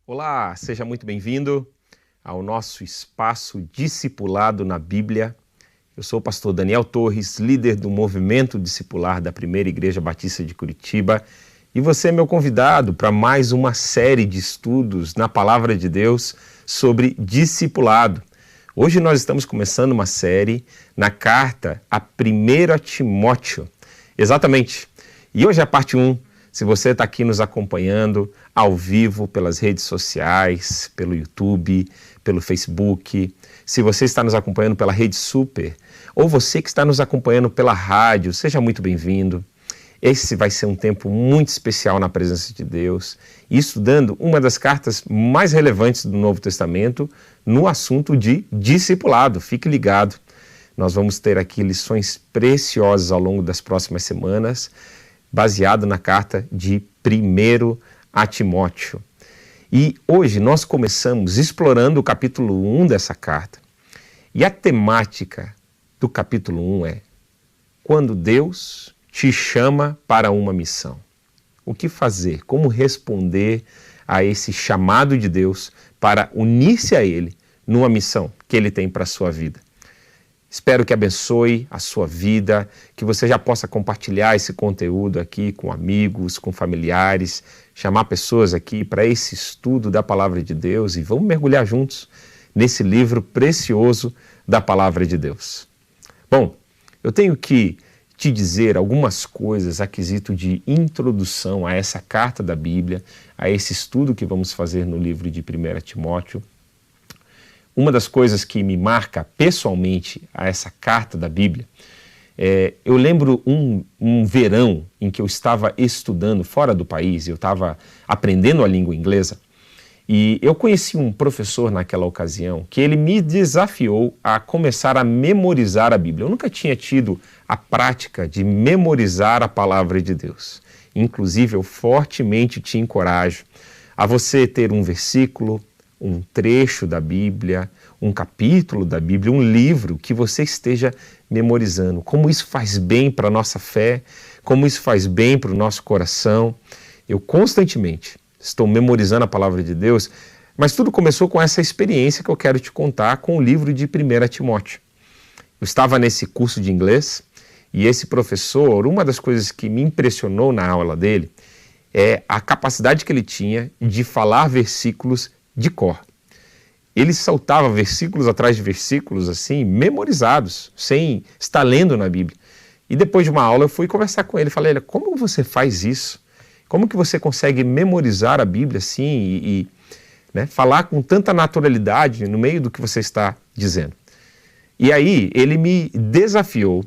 Olá, seja muito bem-vindo ao nosso espaço Discipulado na Bíblia. Eu sou o pastor Daniel Torres, líder do movimento discipular da Primeira Igreja Batista de Curitiba, e você é meu convidado para mais uma série de estudos na Palavra de Deus sobre discipulado. Hoje nós estamos começando uma série na carta a 1 Timóteo. Exatamente. E hoje é a parte 1. Se você está aqui nos acompanhando ao vivo pelas redes sociais, pelo YouTube, pelo Facebook, se você está nos acompanhando pela Rede Super, ou você que está nos acompanhando pela rádio, seja muito bem-vindo. Esse vai ser um tempo muito especial na presença de Deus, estudando uma das cartas mais relevantes do Novo Testamento no assunto de discipulado. Fique ligado, nós vamos ter aqui lições preciosas ao longo das próximas semanas, baseado na carta de 1 a Timóteo. E hoje nós começamos explorando o capítulo 1 dessa carta. E a temática do capítulo 1 é: quando Deus te chama para uma missão. O que fazer? Como responder a esse chamado de Deus para unir-se a Ele numa missão que Ele tem para a sua vida? Espero que abençoe a sua vida, que você já possa compartilhar esse conteúdo aqui com amigos, com familiares, chamar pessoas aqui para esse estudo da Palavra de Deus e vamos mergulhar juntos nesse livro precioso da Palavra de Deus. Bom, eu tenho que te dizer algumas coisas a quesito de introdução a essa carta da Bíblia, a esse estudo que vamos fazer no livro de 1 Timóteo. Uma das coisas que me marca pessoalmente a essa carta da Bíblia, eu lembro um verão em que eu estava estudando fora do país, eu estava aprendendo a língua inglesa, e eu conheci um professor naquela ocasião que ele me desafiou a começar a memorizar a Bíblia. Eu nunca tinha tido a prática de memorizar a palavra de Deus. Inclusive, eu fortemente te encorajo a você ter um versículo, um trecho da Bíblia, um capítulo da Bíblia, um livro que você esteja memorizando. Como isso faz bem para a nossa fé, como isso faz bem para o nosso coração. Eu constantemente estou memorizando a palavra de Deus, mas tudo começou com essa experiência que eu quero te contar com o livro de 1 Timóteo. Eu estava nesse curso de inglês e esse professor, uma das coisas que me impressionou na aula dele é a capacidade que ele tinha de falar versículos de cor. Ele saltava versículos atrás de versículos, assim, memorizados, sem estar lendo na Bíblia. E depois de uma aula eu fui conversar com ele, falei: como você faz isso? Como que você consegue memorizar a Bíblia assim e falar com tanta naturalidade no meio do que você está dizendo? E aí ele me desafiou,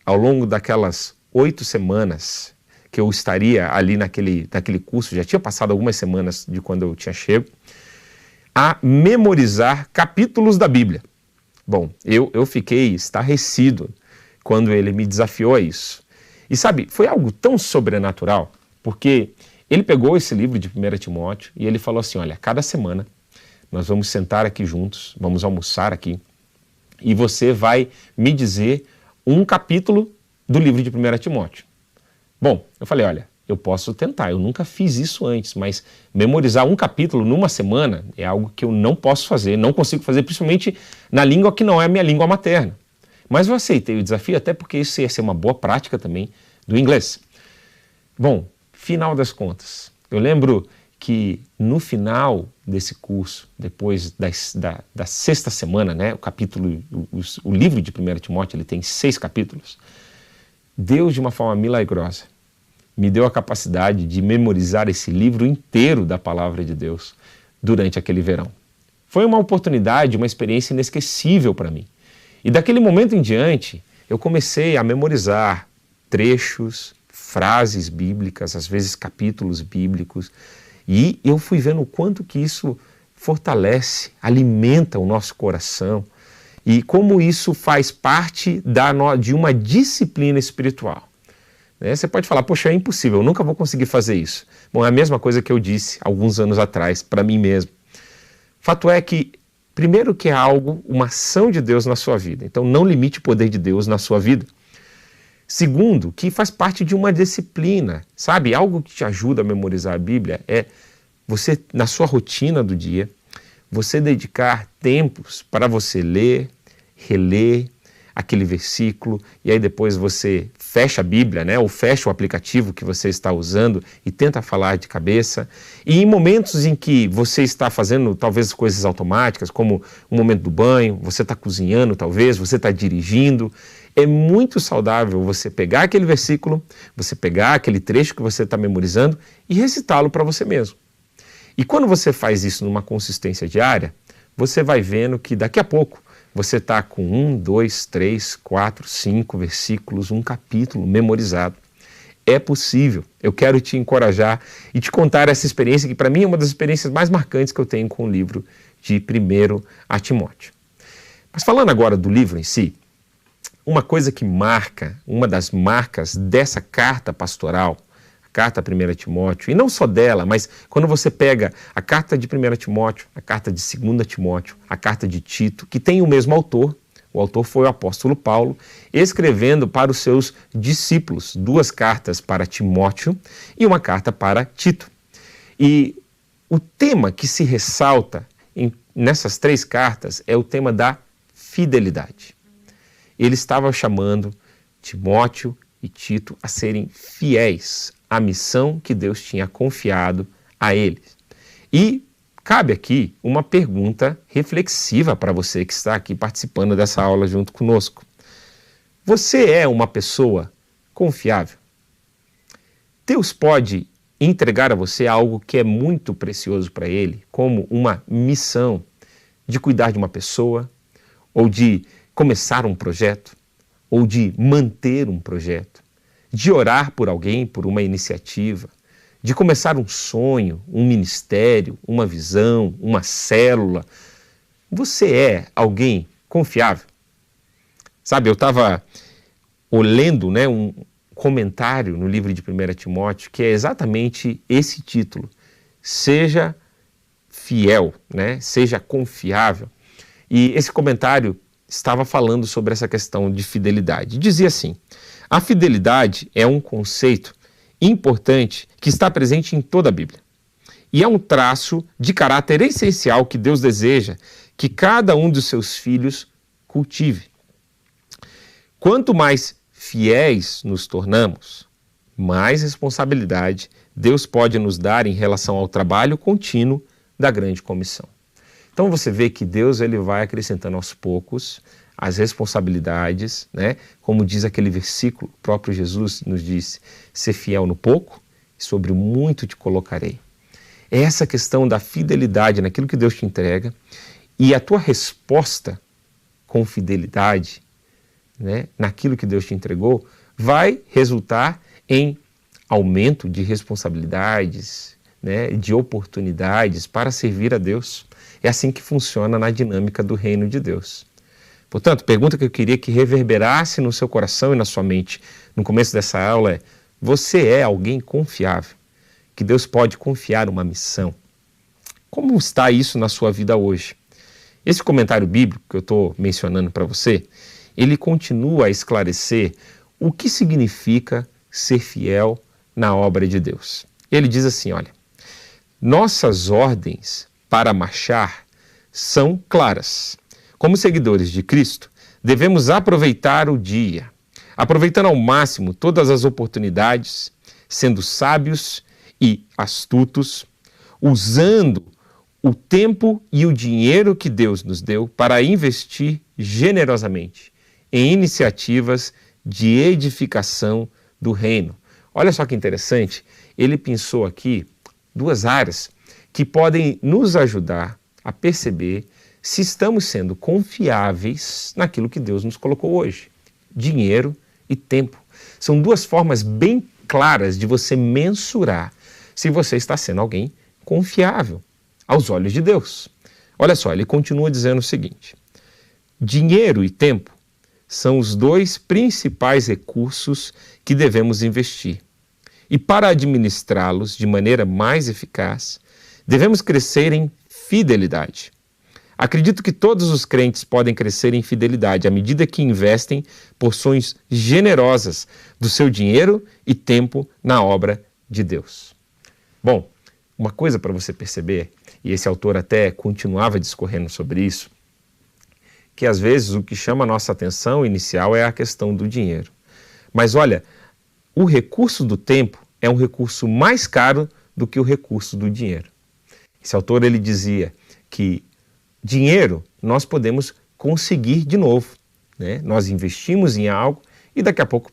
ao longo daquelas 8 semanas que eu estaria ali naquele curso, já tinha passado algumas semanas de quando eu tinha chego, a memorizar capítulos da Bíblia. Bom, eu fiquei estarrecido quando ele me desafiou a isso. E sabe, foi algo tão sobrenatural, porque ele pegou esse livro de 1 Timóteo e ele falou assim: olha, cada semana nós vamos sentar aqui juntos, vamos almoçar aqui, e você vai me dizer um capítulo do livro de 1 Timóteo. Bom, eu falei: olha, eu posso tentar, eu nunca fiz isso antes, mas memorizar um capítulo numa semana é algo que eu não posso fazer, não consigo fazer, principalmente na língua que não é a minha língua materna. Mas eu aceitei o desafio, até porque isso ia ser uma boa prática também do inglês. Bom, final das contas, eu lembro que no final desse curso, depois da sexta semana, o livro de 1 Timóteo ele tem 6 capítulos, Deus, de uma forma milagrosa, me deu a capacidade de memorizar esse livro inteiro da Palavra de Deus durante aquele verão. Foi uma oportunidade, uma experiência inesquecível para mim. E daquele momento em diante, eu comecei a memorizar trechos, frases bíblicas, às vezes capítulos bíblicos, e eu fui vendo o quanto que isso fortalece, alimenta o nosso coração e como isso faz parte de uma disciplina espiritual. Você pode falar: poxa, é impossível, eu nunca vou conseguir fazer isso. Bom, é a mesma coisa que eu disse alguns anos atrás para mim mesmo. Fato é que, primeiro, que é algo, uma ação de Deus na sua vida, então não limite o poder de Deus na sua vida. Segundo, que faz parte de uma disciplina, sabe? Algo que te ajuda a memorizar a Bíblia é você, na sua rotina do dia, você dedicar tempos para você ler, reler aquele versículo, e aí depois você fecha a Bíblia, né, ou fecha o aplicativo que você está usando e tenta falar de cabeça. E em momentos em que você está fazendo talvez coisas automáticas, como o momento do banho, você está cozinhando talvez, você está dirigindo, é muito saudável você pegar aquele versículo, você pegar aquele trecho que você está memorizando e recitá-lo para você mesmo. E quando você faz isso numa consistência diária, você vai vendo que daqui a pouco você está com 1, 2, 3, 4, 5 versículos, um capítulo memorizado. É possível. Eu quero te encorajar e te contar essa experiência que para mim é uma das experiências mais marcantes que eu tenho com o livro de 1 a Timóteo. Mas falando agora do livro em si, uma coisa que marca, uma das marcas dessa carta pastoral, carta a 1 Timóteo, e não só dela, mas quando você pega a carta de 1 Timóteo, a carta de 2 Timóteo, a carta de Tito, que tem o mesmo autor, o autor foi o apóstolo Paulo, escrevendo para os seus discípulos 2 cartas para Timóteo e uma carta para Tito. E o tema que se ressalta nessas 3 cartas é o tema da fidelidade. Ele estava chamando Timóteo e Tito a serem fiéis à missão que Deus tinha confiado a eles. E cabe aqui uma pergunta reflexiva para você que está aqui participando dessa aula junto conosco. Você é uma pessoa confiável? Deus pode entregar a você algo que é muito precioso para Ele, como uma missão de cuidar de uma pessoa, ou de começar um projeto, ou de manter um projeto, de orar por alguém, por uma iniciativa, de começar um sonho, um ministério, uma visão, uma célula. Você é alguém confiável? Sabe, eu estava lendo, né, um comentário no livro de 1 Timóteo que é exatamente esse título: Seja fiel, né? Seja confiável. E esse comentário estava falando sobre essa questão de fidelidade. Dizia assim: a fidelidade é um conceito importante que está presente em toda a Bíblia. E é um traço de caráter essencial que Deus deseja que cada um dos seus filhos cultive. Quanto mais fiéis nos tornamos, mais responsabilidade Deus pode nos dar em relação ao trabalho contínuo da grande comissão. Então você vê que Deus ele vai acrescentando aos poucos as responsabilidades, né? Como diz aquele versículo, o próprio Jesus nos disse: ser fiel no pouco, sobre o muito te colocarei. É essa questão da fidelidade naquilo que Deus te entrega, e a tua resposta com fidelidade, né, naquilo que Deus te entregou, vai resultar em aumento de responsabilidades, né, de oportunidades para servir a Deus. É assim que funciona na dinâmica do reino de Deus. Portanto, a pergunta que eu queria que reverberasse no seu coração e na sua mente no começo dessa aula é: você é alguém confiável? Que Deus pode confiar uma missão? Como está isso na sua vida hoje? Esse comentário bíblico que eu estou mencionando para você, ele continua a esclarecer o que significa ser fiel na obra de Deus. Ele diz assim, olha: nossas ordens para marchar são claras. Como seguidores de Cristo, devemos aproveitar o dia, aproveitando ao máximo todas as oportunidades, sendo sábios e astutos, usando o tempo e o dinheiro que Deus nos deu para investir generosamente em iniciativas de edificação do reino. Olha só que interessante, ele pensou aqui 2 áreas que podem nos ajudar a perceber se estamos sendo confiáveis naquilo que Deus nos colocou hoje. Dinheiro e tempo. São 2 formas bem claras de você mensurar se você está sendo alguém confiável aos olhos de Deus. Olha só, ele continua dizendo o seguinte: dinheiro e tempo são os 2 principais recursos que devemos investir. E para administrá-los de maneira mais eficaz, devemos crescer em fidelidade. Acredito que todos os crentes podem crescer em fidelidade à medida que investem porções generosas do seu dinheiro e tempo na obra de Deus. Bom, uma coisa para você perceber, e esse autor até continuava discorrendo sobre isso, que às vezes o que chama a nossa atenção inicial é a questão do dinheiro. Mas olha, o recurso do tempo é um recurso mais caro do que o recurso do dinheiro. Esse autor ele dizia que dinheiro nós podemos conseguir de novo, né? Nós investimos em algo e daqui a pouco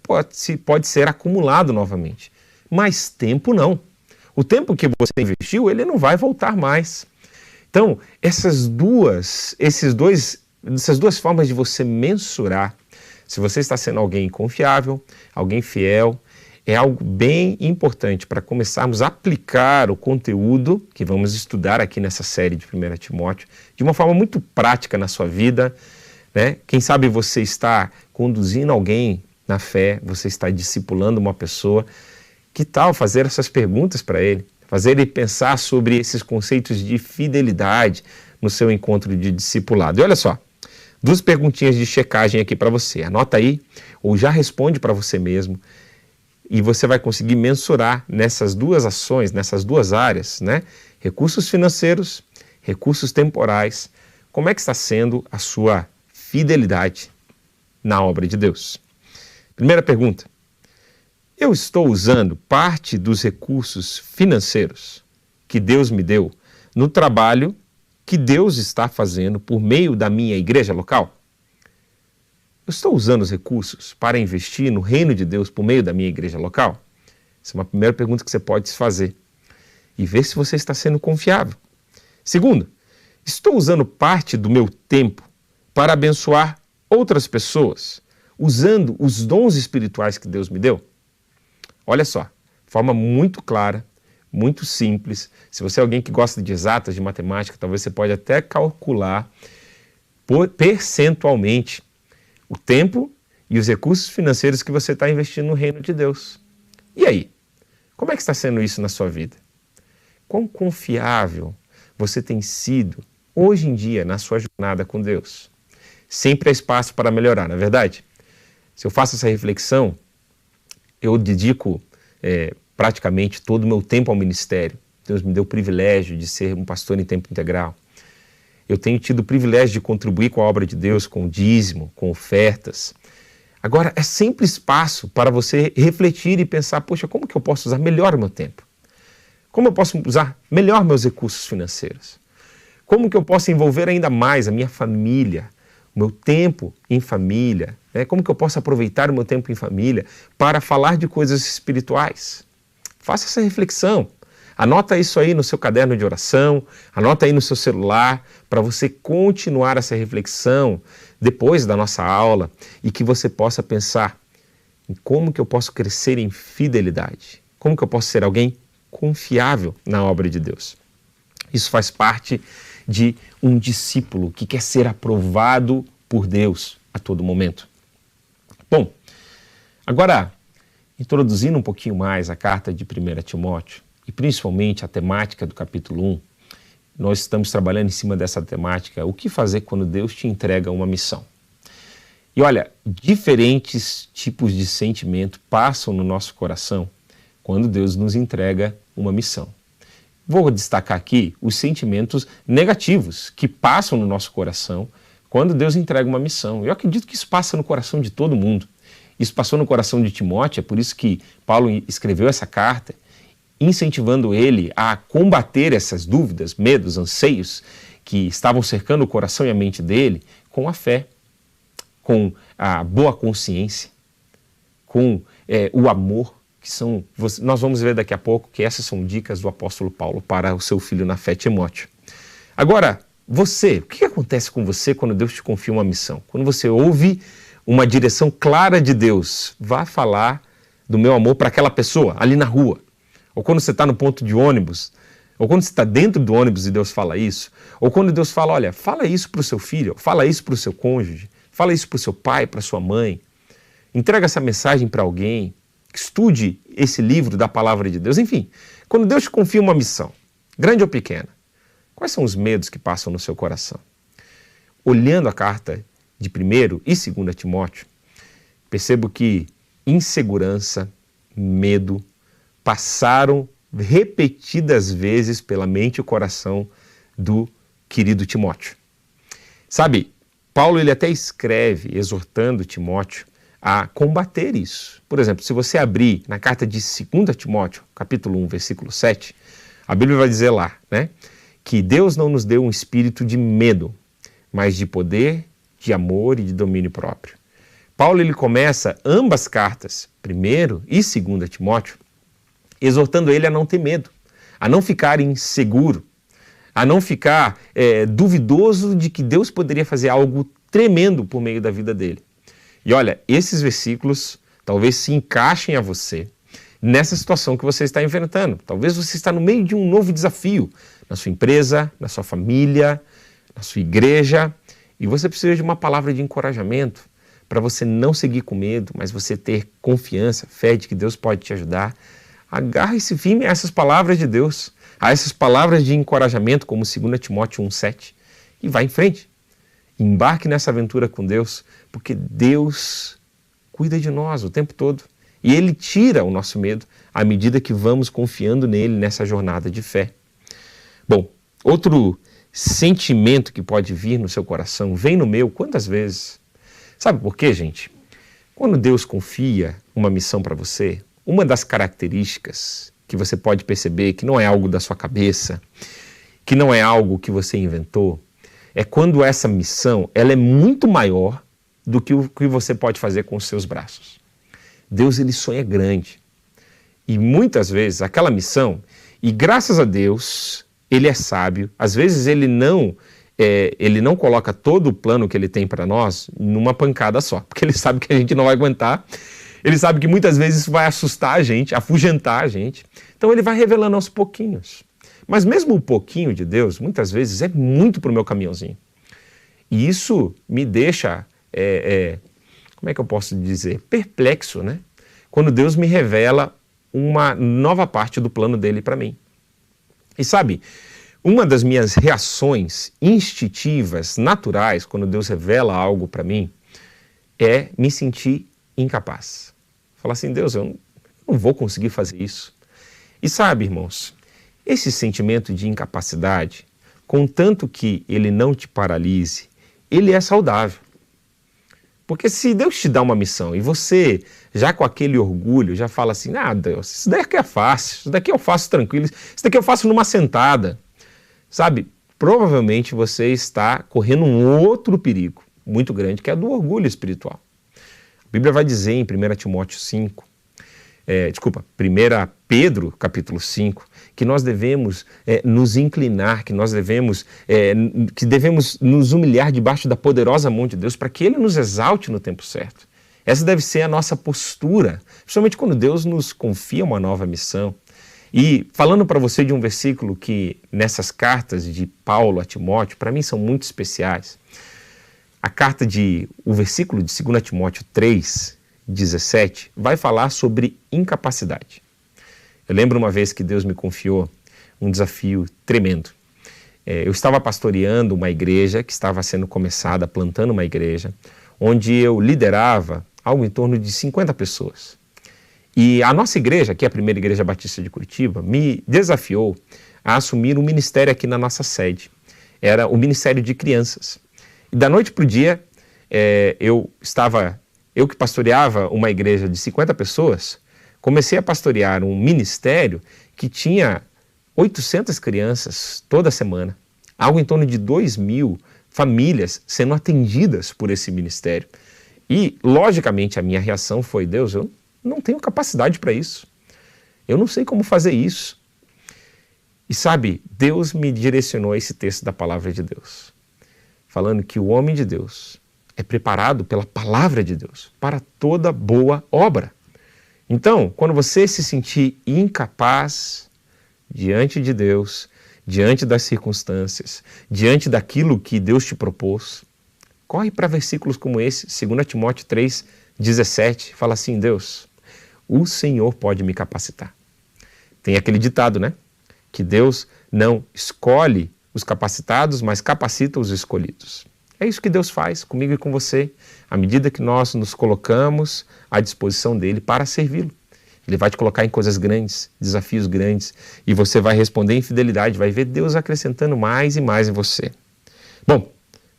pode ser acumulado novamente. Mas tempo não. O tempo que você investiu, ele não vai voltar mais. Então, essas duas formas de você mensurar se você está sendo alguém confiável, alguém fiel, é algo bem importante para começarmos a aplicar o conteúdo que vamos estudar aqui nessa série de 1 Timóteo de uma forma muito prática na sua vida, né? Quem sabe você está conduzindo alguém na fé, você está discipulando uma pessoa. Que tal fazer essas perguntas para ele? Fazer ele pensar sobre esses conceitos de fidelidade no seu encontro de discipulado. E olha só, 2 perguntinhas de checagem aqui para você. Anota aí ou já responde para você mesmo e você vai conseguir mensurar nessas duas ações, nessas duas áreas, né? Recursos financeiros, recursos temporais, como é que está sendo a sua fidelidade na obra de Deus? Primeira pergunta. Eu estou usando parte dos recursos financeiros que Deus me deu no trabalho que Deus está fazendo por meio da minha igreja local? Eu estou usando os recursos para investir no reino de Deus por meio da minha igreja local? Essa é uma primeira pergunta que você pode se fazer e ver se você está sendo confiável. Segundo, estou usando parte do meu tempo para abençoar outras pessoas, usando os dons espirituais que Deus me deu? Olha só, forma muito clara, muito simples. Se você é alguém que gosta de exatas, de matemática, talvez você pode até calcular percentualmente o tempo e os recursos financeiros que você está investindo no reino de Deus. E aí? Como é que está sendo isso na sua vida? Quão confiável você tem sido hoje em dia na sua jornada com Deus? Sempre há espaço para melhorar, não é verdade? Se eu faço essa reflexão, eu dedico praticamente todo o meu tempo ao ministério. Deus me deu o privilégio de ser um pastor em tempo integral. Eu tenho tido o privilégio de contribuir com a obra de Deus, com o dízimo, com ofertas. Agora, é sempre espaço para você refletir e pensar, poxa, como que eu posso usar melhor o meu tempo? Como eu posso usar melhor meus recursos financeiros? Como que eu posso envolver ainda mais a minha família, o meu tempo em família? Como que eu posso aproveitar o meu tempo em família para falar de coisas espirituais? Faça essa reflexão. Anota isso aí no seu caderno de oração, anota aí no seu celular, para você continuar essa reflexão depois da nossa aula e que você possa pensar em como que eu posso crescer em fidelidade, como que eu posso ser alguém confiável na obra de Deus. Isso faz parte de um discípulo que quer ser aprovado por Deus a todo momento. Bom, agora, introduzindo um pouquinho mais a carta de 1 Timóteo, e principalmente a temática do capítulo 1, nós estamos trabalhando em cima dessa temática, o que fazer quando Deus te entrega uma missão. E olha, diferentes tipos de sentimento passam no nosso coração quando Deus nos entrega uma missão. Vou destacar aqui os sentimentos negativos que passam no nosso coração quando Deus entrega uma missão. Eu acredito que isso passa no coração de todo mundo. Isso passou no coração de Timóteo, é por isso que Paulo escreveu essa carta, incentivando ele a combater essas dúvidas, medos, anseios que estavam cercando o coração e a mente dele com a fé, com a boa consciência, com o amor, que são, nós vamos ver daqui a pouco que essas são dicas do apóstolo Paulo para o seu filho na fé, Timóteo. Agora, você, o que acontece com você quando Deus te confia uma missão? Quando você ouve uma direção clara de Deus, vá falar do meu amor para aquela pessoa ali na rua, ou quando você está no ponto de ônibus, ou quando você está dentro do ônibus e Deus fala isso, ou quando Deus fala, olha, fala isso para o seu filho, fala isso para o seu cônjuge, fala isso para o seu pai, para a sua mãe, entrega essa mensagem para alguém, estude esse livro da palavra de Deus, enfim, quando Deus te confia uma missão, grande ou pequena, quais são os medos que passam no seu coração? Olhando a carta de 1 e 2 Timóteo, percebo que insegurança, medo, passaram repetidas vezes pela mente e o coração do querido Timóteo. Sabe, Paulo ele até escreve exortando Timóteo a combater isso. Por exemplo, se você abrir na carta de 2 Timóteo, capítulo 1, versículo 7, a Bíblia vai dizer lá, né, que Deus não nos deu um espírito de medo, mas de poder, de amor e de domínio próprio. Paulo ele começa ambas cartas, 1 e 2 Timóteo, exortando ele a não ter medo, a não ficar inseguro, a não ficar duvidoso de que Deus poderia fazer algo tremendo por meio da vida dele. E olha, esses versículos talvez se encaixem a você nessa situação que você está enfrentando. Talvez você está no meio de um novo desafio na sua empresa, na sua família, na sua igreja, e você precisa de uma palavra de encorajamento para você não seguir com medo, mas você ter confiança, fé de que Deus pode te ajudar. Agarre-se firme a essas palavras de Deus, a essas palavras de encorajamento, como 2 Timóteo 1,7, e vá em frente. Embarque nessa aventura com Deus, porque Deus cuida de nós o tempo todo. E Ele tira o nosso medo à medida que vamos confiando nele nessa jornada de fé. Bom, outro sentimento que pode vir no seu coração, vem no meu, quantas vezes? Sabe por quê, gente? Quando Deus confia uma missão para você, uma das características que você pode perceber que não é algo da sua cabeça, que não é algo que você inventou, é quando essa missão ela é muito maior do que o que você pode fazer com os seus braços. Deus ele sonha grande. E muitas vezes aquela missão, e graças a Deus, ele é sábio, às vezes ele não coloca todo o plano que ele tem para nós numa pancada só, porque ele sabe que a gente não vai aguentar, ele sabe que muitas vezes isso vai assustar a gente, afugentar a gente, então ele vai revelando aos pouquinhos. Mas mesmo o pouquinho de Deus, muitas vezes, é muito para o meu caminhãozinho. E isso me deixa, como é que eu posso dizer, perplexo, né? Quando Deus me revela uma nova parte do plano dele para mim. E sabe, uma das minhas reações instintivas, naturais, quando Deus revela algo para mim, é me sentir incapaz. Falar assim, Deus, eu não vou conseguir fazer isso. E sabe, irmãos, esse sentimento de incapacidade, contanto que ele não te paralise, ele é saudável. Porque se Deus te dá uma missão e você, já com aquele orgulho, já fala assim, Deus, isso daqui é fácil, isso daqui eu faço tranquilo, isso daqui eu faço numa sentada, sabe? Provavelmente você está correndo um outro perigo muito grande, que é do orgulho espiritual. A Bíblia vai dizer em 1 Timóteo 5, 1 Pedro, capítulo 5, que nós devemos nos inclinar, que nós devemos nos humilhar debaixo da poderosa mão de Deus para que Ele nos exalte no tempo certo. Essa deve ser a nossa postura, principalmente quando Deus nos confia uma nova missão. E falando para você de um versículo que nessas cartas de Paulo a Timóteo, para mim são muito especiais. O versículo de 2 Timóteo 3:17 vai falar sobre incapacidade. Eu lembro uma vez que Deus me confiou um desafio tremendo. Eu estava pastoreando uma igreja que estava sendo começada, plantando uma igreja, onde eu liderava algo em torno de 50 pessoas. E a nossa igreja, que é a Primeira Igreja Batista de Curitiba, me desafiou a assumir um ministério aqui na nossa sede. Era o Ministério de Crianças. E da noite para o dia, eu que pastoreava uma igreja de 50 pessoas, comecei a pastorear um ministério que tinha 800 crianças toda semana, algo em torno de 2.000 famílias sendo atendidas por esse ministério. E, logicamente, a minha reação foi, Deus, eu não tenho capacidade para isso. Eu não sei como fazer isso. E sabe, Deus me direcionou a esse texto da palavra de Deus, falando que o homem de Deus é preparado pela palavra de Deus para toda boa obra. Então, quando você se sentir incapaz diante de Deus, diante das circunstâncias, diante daquilo que Deus te propôs, corre para versículos como esse, 2 Timóteo 3:17, fala assim, Deus, o Senhor pode me capacitar. Tem aquele ditado, né? Que Deus não escolhe os capacitados, mas capacita os escolhidos. É isso que Deus faz comigo e com você, à medida que nós nos colocamos à disposição dele para servi-lo. Ele vai te colocar em coisas grandes, desafios grandes, e você vai responder em fidelidade, vai ver Deus acrescentando mais e mais em você. Bom,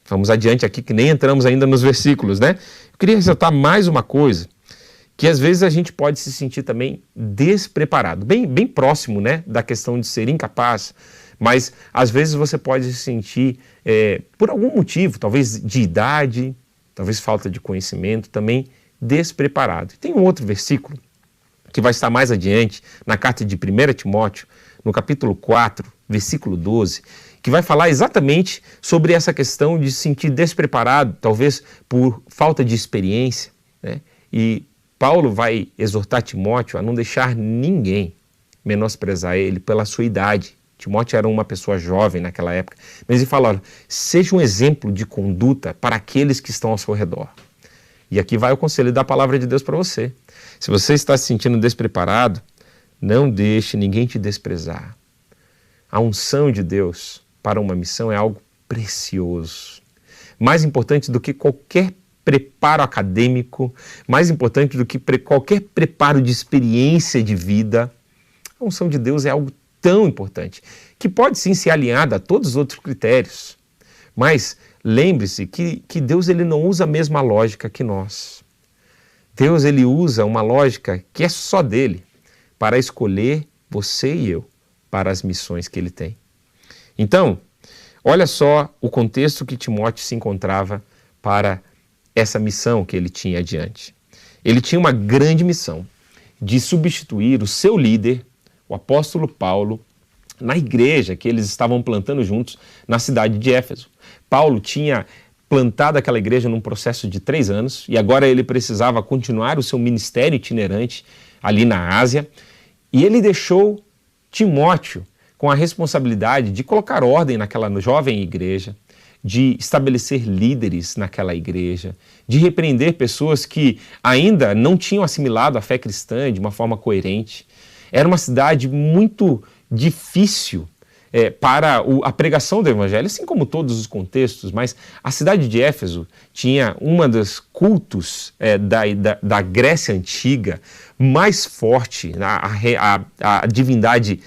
vamos adiante aqui, que nem entramos ainda nos versículos, né? Eu queria ressaltar mais uma coisa, que às vezes a gente pode se sentir também despreparado, bem próximo, né, da questão de ser incapaz, mas às vezes você pode se sentir, por algum motivo, talvez de idade, talvez falta de conhecimento, também despreparado. Tem um outro versículo que vai estar mais adiante, na carta de 1 Timóteo, no capítulo 4, versículo 12, que vai falar exatamente sobre essa questão de se sentir despreparado, talvez por falta de experiência, né? E Paulo vai exortar Timóteo a não deixar ninguém menosprezar ele pela sua idade. Timóteo era uma pessoa jovem naquela época, mas ele fala, olha, seja um exemplo de conduta para aqueles que estão ao seu redor. E aqui vai o conselho da palavra de Deus para você. Se você está se sentindo despreparado, não deixe ninguém te desprezar. A unção de Deus para uma missão é algo precioso. Mais importante do que qualquer preparo acadêmico, mais importante do que qualquer preparo de experiência de vida, a unção de Deus é algo tão importante, que pode sim ser alinhada a todos os outros critérios. Mas lembre-se que Deus ele não usa a mesma lógica que nós. Deus ele usa uma lógica que é só dele para escolher você e eu para as missões que ele tem. Então, olha só o contexto que Timóteo se encontrava para essa missão que ele tinha adiante. Ele tinha uma grande missão de substituir o seu líder, o apóstolo Paulo, na igreja que eles estavam plantando juntos na cidade de Éfeso. Paulo tinha plantado aquela igreja num processo de 3 anos e agora ele precisava continuar o seu ministério itinerante ali na Ásia e ele deixou Timóteo com a responsabilidade de colocar ordem naquela jovem igreja, de estabelecer líderes naquela igreja, de repreender pessoas que ainda não tinham assimilado a fé cristã de uma forma coerente. Era uma cidade muito difícil para a pregação do evangelho, assim como todos os contextos, mas a cidade de Éfeso tinha uma dos cultos da Grécia Antiga mais forte, a divindade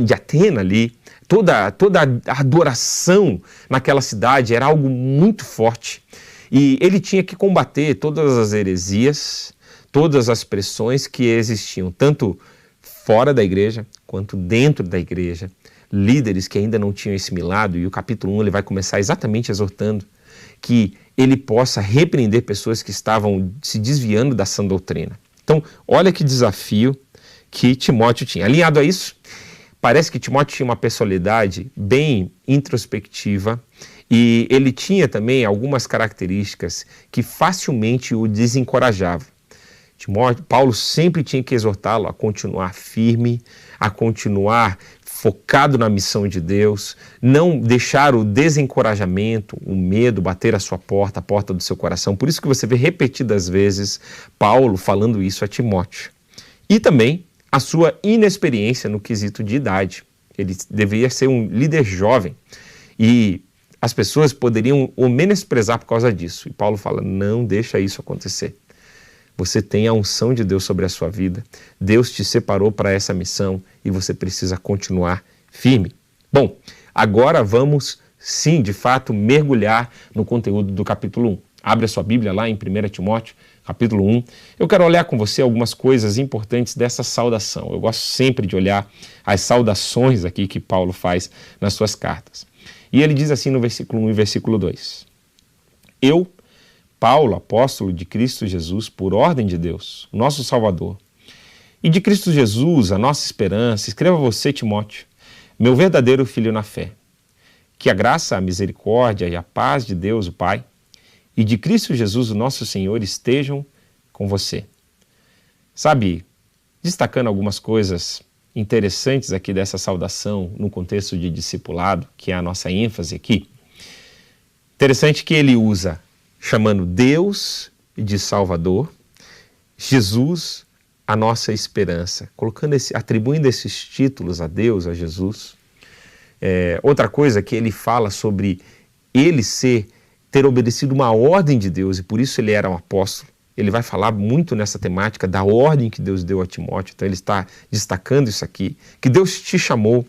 de Atena ali, toda a adoração naquela cidade era algo muito forte e ele tinha que combater todas as heresias, todas as pressões que existiam, tanto fora da igreja quanto dentro da igreja, líderes que ainda não tinham assimilado, e o capítulo 1 ele vai começar exatamente exortando que ele possa repreender pessoas que estavam se desviando da sã doutrina. Então, olha que desafio que Timóteo tinha. Alinhado a isso, parece que Timóteo tinha uma personalidade bem introspectiva e ele tinha também algumas características que facilmente o desencorajavam. Paulo sempre tinha que exortá-lo a continuar firme, a continuar focado na missão de Deus, não deixar o desencorajamento, o medo bater a sua porta, a porta do seu coração. Por isso que você vê repetidas vezes Paulo falando isso a Timóteo. E também a sua inexperiência no quesito de idade. Ele deveria ser um líder jovem e as pessoas poderiam o menosprezar por causa disso. E Paulo fala, não deixa isso acontecer. Você tem a unção de Deus sobre a sua vida. Deus te separou para essa missão e você precisa continuar firme. Bom, agora vamos, sim, de fato, mergulhar no conteúdo do capítulo 1. Abre a sua Bíblia lá em 1 Timóteo, capítulo 1. Eu quero olhar com você algumas coisas importantes dessa saudação. Eu gosto sempre de olhar as saudações aqui que Paulo faz nas suas cartas. E ele diz assim no versículo 1 e versículo 2. Eu, Paulo, apóstolo de Cristo Jesus, por ordem de Deus, nosso Salvador, e de Cristo Jesus, a nossa esperança, escreva a você, Timóteo, meu verdadeiro filho na fé, que a graça, a misericórdia e a paz de Deus, o Pai, e de Cristo Jesus, o nosso Senhor, estejam com você. Sabe, destacando algumas coisas interessantes aqui dessa saudação no contexto de discipulado, que é a nossa ênfase aqui, interessante que ele usa chamando Deus de Salvador, Jesus a nossa esperança, atribuindo esses títulos a Deus, a Jesus. Outra coisa que ele fala sobre ele ter obedecido uma ordem de Deus e por isso ele era um apóstolo. ele vai falar muito nessa temática da ordem que Deus deu a Timóteo. Então ele está destacando isso aqui, que Deus te chamou,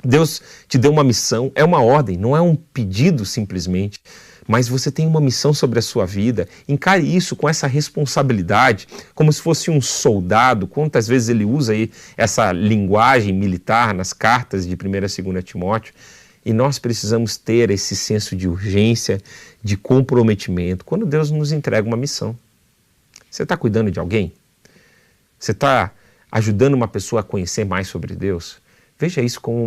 Deus te deu uma missão, é uma ordem, não é um pedido simplesmente, mas você tem uma missão sobre a sua vida. Encare isso com essa responsabilidade, como se fosse um soldado. Quantas vezes ele usa aí essa linguagem militar nas cartas de 1ª e 2ª Timóteo? E nós precisamos ter esse senso de urgência, de comprometimento, quando Deus nos entrega uma missão. Você está cuidando de alguém? Você está ajudando uma pessoa a conhecer mais sobre Deus? Veja isso como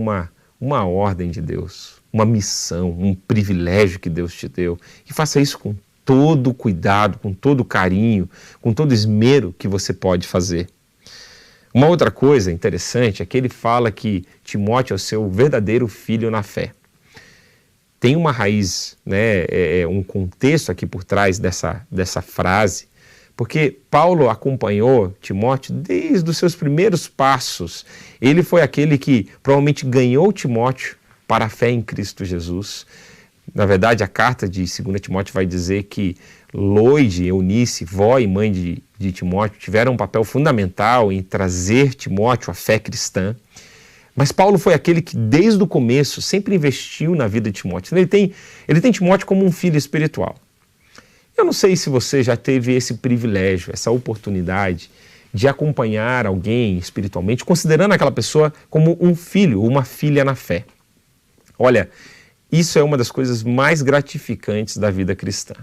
uma ordem de Deus, uma missão, um privilégio que Deus te deu. E faça isso com todo cuidado, com todo carinho, com todo esmero que você pode fazer. Uma outra coisa interessante é que ele fala que Timóteo é o seu verdadeiro filho na fé. Tem uma raiz, um contexto aqui por trás dessa frase, porque Paulo acompanhou Timóteo desde os seus primeiros passos. Ele foi aquele que provavelmente ganhou Timóteo para a fé em Cristo Jesus. Na verdade, a carta de 2 Timóteo vai dizer que Loide, Eunice, vó e mãe de Timóteo, tiveram um papel fundamental em trazer Timóteo à fé cristã. Mas Paulo foi aquele que, desde o começo, sempre investiu na vida de Timóteo. Ele tem Timóteo como um filho espiritual. Eu não sei se você já teve esse privilégio, essa oportunidade de acompanhar alguém espiritualmente, considerando aquela pessoa como um filho, uma filha na fé. Olha, isso é uma das coisas mais gratificantes da vida cristã.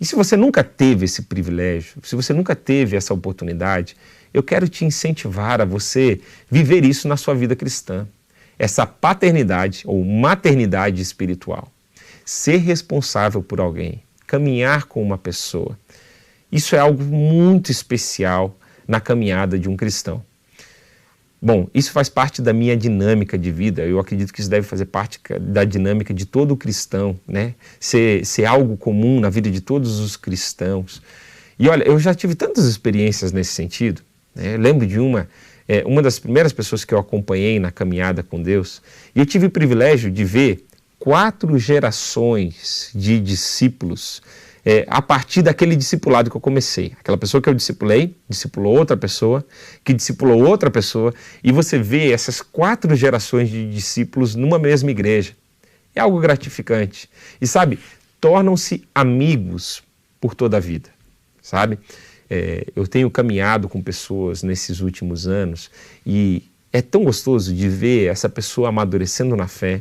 E se você nunca teve esse privilégio, se você nunca teve essa oportunidade, eu quero te incentivar a você viver isso na sua vida cristã. Essa paternidade ou maternidade espiritual. Ser responsável por alguém, caminhar com uma pessoa. Isso é algo muito especial na caminhada de um cristão. Bom, isso faz parte da minha dinâmica de vida. Eu acredito que isso deve fazer parte da dinâmica de todo cristão, né? Ser algo comum na vida de todos os cristãos. E olha, eu já tive tantas experiências nesse sentido, né? Eu lembro de uma das primeiras pessoas que eu acompanhei na caminhada com Deus, e eu tive o privilégio de ver 4 gerações de discípulos a partir daquele discipulado que eu comecei. Aquela pessoa que eu discipulei, discipulou outra pessoa, que discipulou outra pessoa, e você vê essas 4 gerações de discípulos numa mesma igreja. É algo gratificante. E sabe, tornam-se amigos por toda a vida, sabe? Eu tenho caminhado com pessoas nesses últimos anos e é tão gostoso de ver essa pessoa amadurecendo na fé,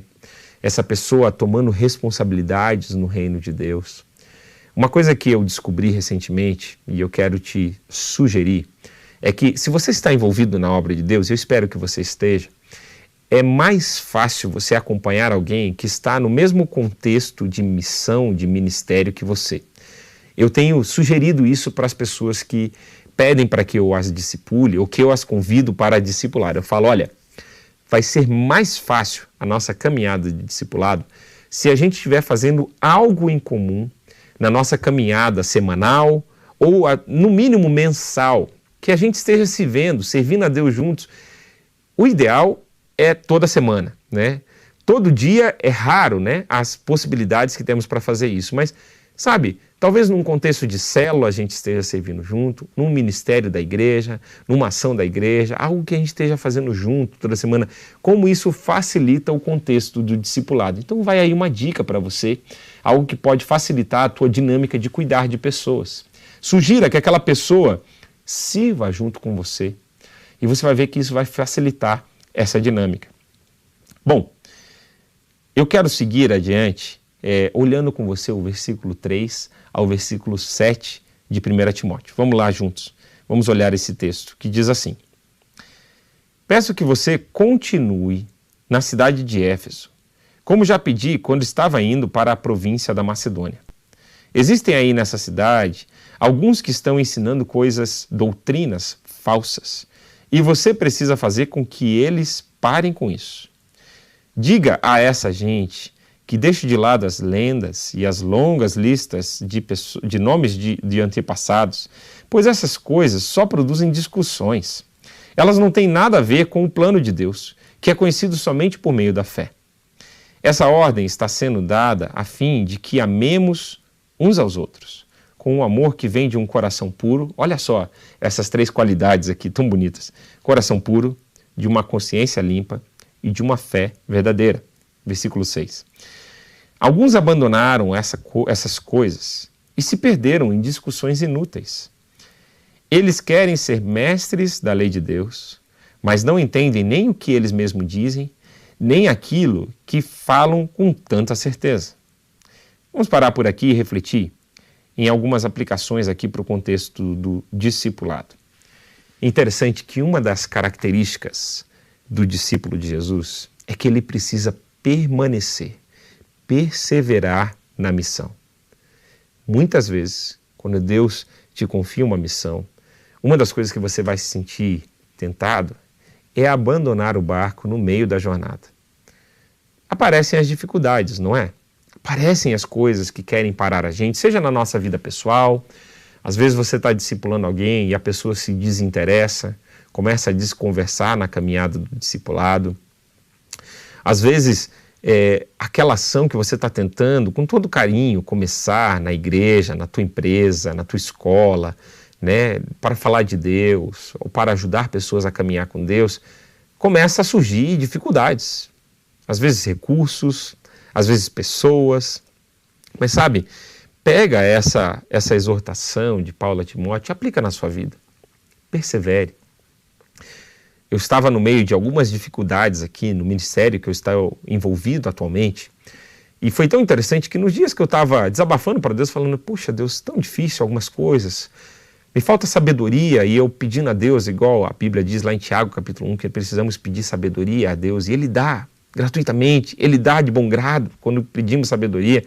essa pessoa tomando responsabilidades no reino de Deus. Uma coisa que eu descobri recentemente, e eu quero te sugerir, é que se você está envolvido na obra de Deus, eu espero que você esteja, é mais fácil você acompanhar alguém que está no mesmo contexto de missão, de ministério que você. Eu tenho sugerido isso para as pessoas que pedem para que eu as discipule ou que eu as convido para discipular. Eu falo, olha, vai ser mais fácil a nossa caminhada de discipulado se a gente estiver fazendo algo em comum na nossa caminhada semanal ou, no mínimo, mensal, que a gente esteja se vendo, servindo a Deus juntos. O ideal é toda semana, né? Todo dia é raro, né, as possibilidades que temos para fazer isso, mas, sabe, talvez num contexto de célula a gente esteja servindo junto, num ministério da igreja, numa ação da igreja, algo que a gente esteja fazendo junto toda semana, como isso facilita o contexto do discipulado. Então vai aí uma dica para você, algo que pode facilitar a tua dinâmica de cuidar de pessoas. Sugira que aquela pessoa sirva junto com você e você vai ver que isso vai facilitar essa dinâmica. Bom, eu quero seguir adiante olhando com você o versículo 3 ao versículo 7 de 1 Timóteo. Vamos lá juntos, vamos olhar esse texto que diz assim: peço que você continue na cidade de Éfeso, como já pedi quando estava indo para a província da Macedônia. Existem aí nessa cidade alguns que estão ensinando doutrinas falsas, e você precisa fazer com que eles parem com isso. Diga a essa gente que deixe de lado as lendas e as longas listas de nomes de antepassados, pois essas coisas só produzem discussões. Elas não têm nada a ver com o plano de Deus, que é conhecido somente por meio da fé. Essa ordem está sendo dada a fim de que amemos uns aos outros, com um amor que vem de um coração puro. Olha só essas 3 qualidades aqui tão bonitas. Coração puro, de uma consciência limpa e de uma fé verdadeira. Versículo 6. Alguns abandonaram essas coisas e se perderam em discussões inúteis. Eles querem ser mestres da lei de Deus, mas não entendem nem o que eles mesmos dizem, nem aquilo que falam com tanta certeza. Vamos parar por aqui e refletir em algumas aplicações aqui para o contexto do discipulado. Interessante que uma das características do discípulo de Jesus é que ele precisa permanecer, perseverar na missão. Muitas vezes, quando Deus te confia uma missão, uma das coisas que você vai se sentir tentado é abandonar o barco no meio da jornada. Aparecem as dificuldades, não é? Aparecem as coisas que querem parar a gente, seja na nossa vida pessoal. Às vezes você está discipulando alguém e a pessoa se desinteressa, começa a desconversar na caminhada do discipulado. Às vezes, aquela ação que você está tentando, com todo carinho, começar na igreja, na tua empresa, na tua escola, né, para falar de Deus ou para ajudar pessoas a caminhar com Deus, começa a surgir dificuldades. Às vezes recursos, às vezes pessoas. Mas sabe, pega essa exortação de Paulo a Timóteo e aplica na sua vida. Persevere. Eu estava no meio de algumas dificuldades aqui no ministério que eu estou envolvido atualmente. E foi tão interessante que nos dias que eu estava desabafando para Deus, falando, puxa Deus, tão difícil algumas coisas, me falta sabedoria, e eu pedindo a Deus, igual a Bíblia diz lá em Tiago capítulo 1, que precisamos pedir sabedoria a Deus, e Ele dá gratuitamente, Ele dá de bom grado quando pedimos sabedoria.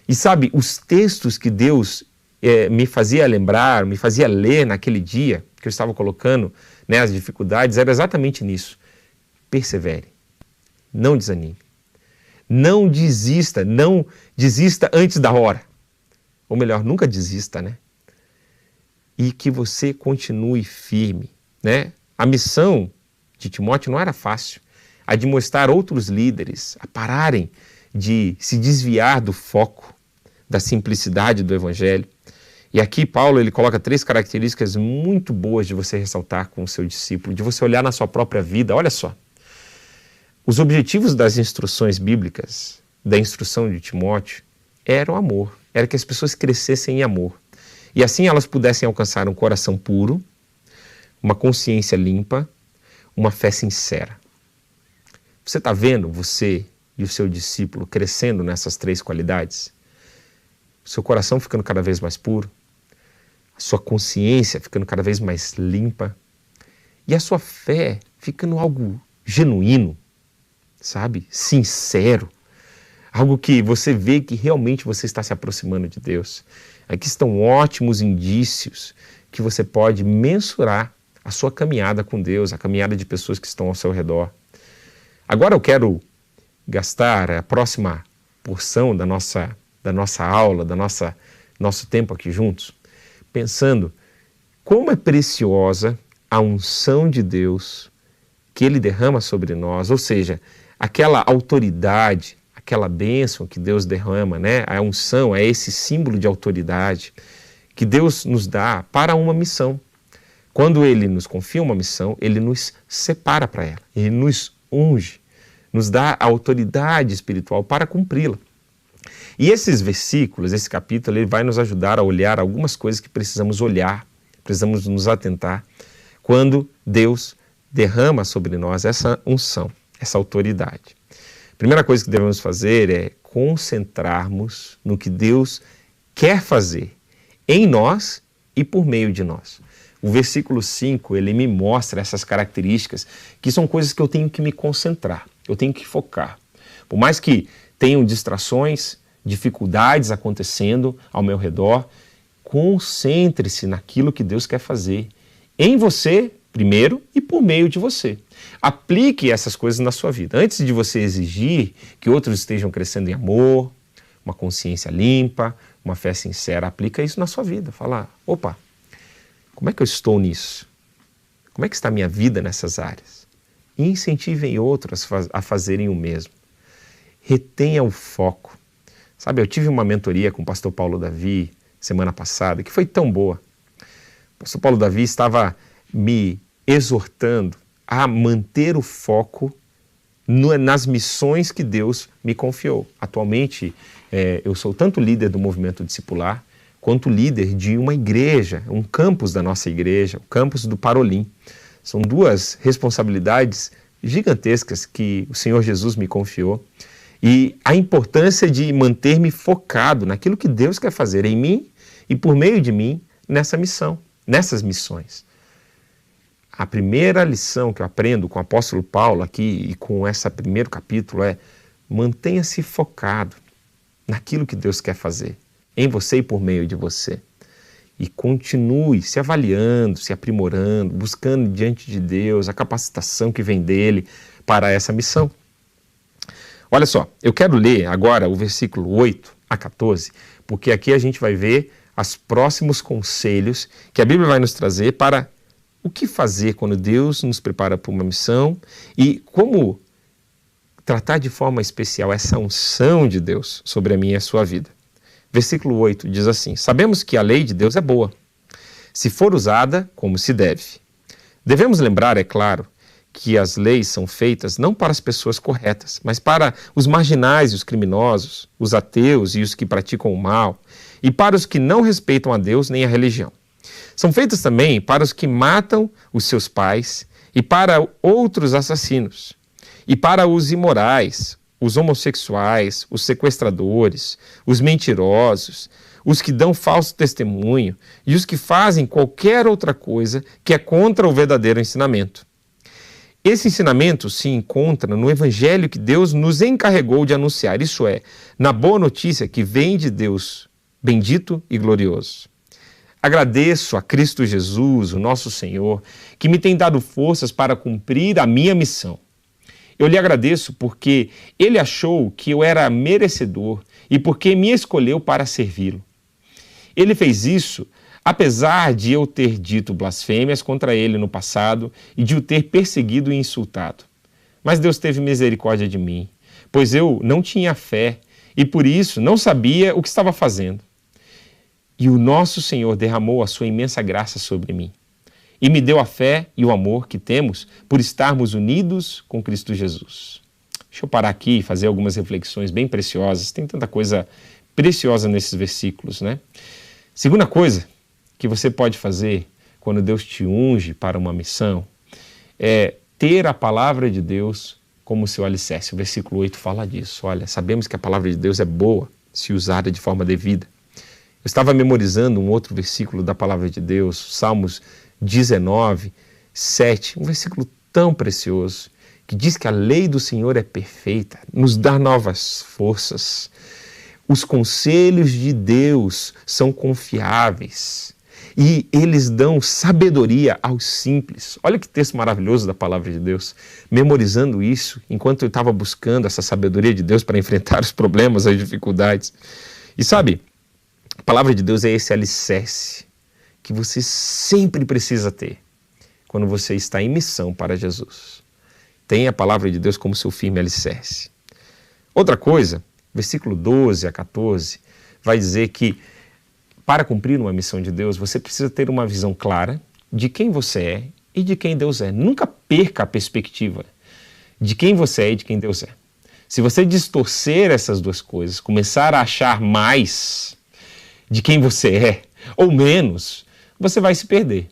E sabe, os textos que Deus me fazia lembrar, me fazia ler naquele dia que eu estava colocando, né, as dificuldades, era exatamente nisso. Persevere, não desanime, não desista antes da hora. Ou melhor, nunca desista, né? E que você continue firme, né? A missão de Timóteo não era fácil. A de mostrar outros líderes a pararem de se desviar do foco, da simplicidade do Evangelho. E aqui Paulo ele coloca 3 características muito boas de você ressaltar com o seu discípulo, de você olhar na sua própria vida. Olha só, os objetivos das instruções bíblicas, da instrução de Timóteo, eram amor, era que as pessoas crescessem em amor. E assim elas pudessem alcançar um coração puro, uma consciência limpa, uma fé sincera. Você está vendo você e o seu discípulo crescendo nessas 3 qualidades? O seu coração ficando cada vez mais puro, a sua consciência ficando cada vez mais limpa e a sua fé ficando algo genuíno, sabe? Sincero. Algo que você vê que realmente você está se aproximando de Deus. Aqui estão ótimos indícios que você pode mensurar a sua caminhada com Deus, a caminhada de pessoas que estão ao seu redor. Agora eu quero gastar a próxima porção da nossa aula, nosso tempo aqui juntos, pensando como é preciosa a unção de Deus que Ele derrama sobre nós, ou seja, aquela autoridade, aquela bênção que Deus derrama, né? A unção é esse símbolo de autoridade que Deus nos dá para uma missão. Quando Ele nos confia uma missão, Ele nos separa para ela, Ele nos unge, nos dá a autoridade espiritual para cumpri-la. E esses versículos, esse capítulo, ele vai nos ajudar a olhar algumas coisas que precisamos olhar, precisamos nos atentar quando Deus derrama sobre nós essa unção, essa autoridade. A primeira coisa que devemos fazer é concentrarmos no que Deus quer fazer em nós e por meio de nós. O versículo 5, ele me mostra essas características que são coisas que eu tenho que me concentrar, eu tenho que focar. Por mais que tenham distrações, dificuldades acontecendo ao meu redor, concentre-se naquilo que Deus quer fazer em você primeiro e por meio de você. Aplique essas coisas na sua vida. Antes de você exigir que outros estejam crescendo em amor, uma consciência limpa, uma fé sincera, aplica isso na sua vida. Fala, opa, como é que eu estou nisso? Como é que está a minha vida nessas áreas? E incentivem outros a fazerem o mesmo. Retenha o foco. Sabe, eu tive uma mentoria com o pastor Paulo Davi semana passada, que foi tão boa. O apóstolo Paulo Davi estava me exortando a manter o foco nas missões que Deus me confiou. Atualmente, eu sou tanto líder do movimento discipular, quanto líder de uma igreja, um campus da nossa igreja, o campus do Parolim. São duas responsabilidades gigantescas que o Senhor Jesus me confiou. E a importância de manter-me focado naquilo que Deus quer fazer em mim e por meio de mim nessa missão, nessas missões. A primeira lição que eu aprendo com o apóstolo Paulo aqui e com esse primeiro capítulo é: mantenha-se focado naquilo que Deus quer fazer em você e por meio de você. E continue se avaliando, se aprimorando, buscando diante de Deus a capacitação que vem dele para essa missão. Olha só, eu quero ler agora o versículo 8 a 14, porque aqui a gente vai ver os próximos conselhos que a Bíblia vai nos trazer para o que fazer quando Deus nos prepara para uma missão e como tratar de forma especial essa unção de Deus sobre a minha e a sua vida. Versículo 8 diz assim: sabemos que a lei de Deus é boa, se for usada como se deve. Devemos lembrar, é claro, que as leis são feitas não para as pessoas corretas, mas para os marginais e os criminosos, os ateus e os que praticam o mal, e para os que não respeitam a Deus nem a religião. São feitas também para os que matam os seus pais, e para outros assassinos, e para os imorais, os homossexuais, os sequestradores, os mentirosos, os que dão falso testemunho e os que fazem qualquer outra coisa que é contra o verdadeiro ensinamento. Esse ensinamento se encontra no evangelho que Deus nos encarregou de anunciar, isso é, na boa notícia que vem de Deus, bendito e glorioso. Agradeço a Cristo Jesus, o nosso Senhor, que me tem dado forças para cumprir a minha missão. Eu lhe agradeço porque Ele achou que eu era merecedor e porque me escolheu para servi-lo. Ele fez isso apesar de eu ter dito blasfêmias contra Ele no passado e de o ter perseguido e insultado. Mas Deus teve misericórdia de mim, pois eu não tinha fé e por isso não sabia o que estava fazendo. E o nosso Senhor derramou a sua imensa graça sobre mim e me deu a fé e o amor que temos por estarmos unidos com Cristo Jesus. Deixa eu parar aqui e fazer algumas reflexões bem preciosas. Tem tanta coisa preciosa nesses versículos, né? Segunda coisa que você pode fazer quando Deus te unge para uma missão é ter a palavra de Deus como seu alicerce. O versículo 8 fala disso. Olha, sabemos que a palavra de Deus é boa se usada de forma devida. Eu estava memorizando um outro versículo da palavra de Deus, Salmos 19, 7, um versículo tão precioso, que diz que a lei do Senhor é perfeita, nos dá novas forças. Os conselhos de Deus são confiáveis e eles dão sabedoria aos simples. Olha que texto maravilhoso da palavra de Deus. Memorizando isso, enquanto eu estava buscando essa sabedoria de Deus para enfrentar os problemas, as dificuldades. E sabe, a palavra de Deus é esse alicerce que você sempre precisa ter quando você está em missão para Jesus. Tenha a palavra de Deus como seu firme alicerce. Outra coisa, versículo 12 a 14, vai dizer que para cumprir uma missão de Deus, você precisa ter uma visão clara de quem você é e de quem Deus é. Nunca perca a perspectiva de quem você é e de quem Deus é. Se você distorcer essas duas coisas, começar a achar mais de quem você é ou menos, você vai se perder.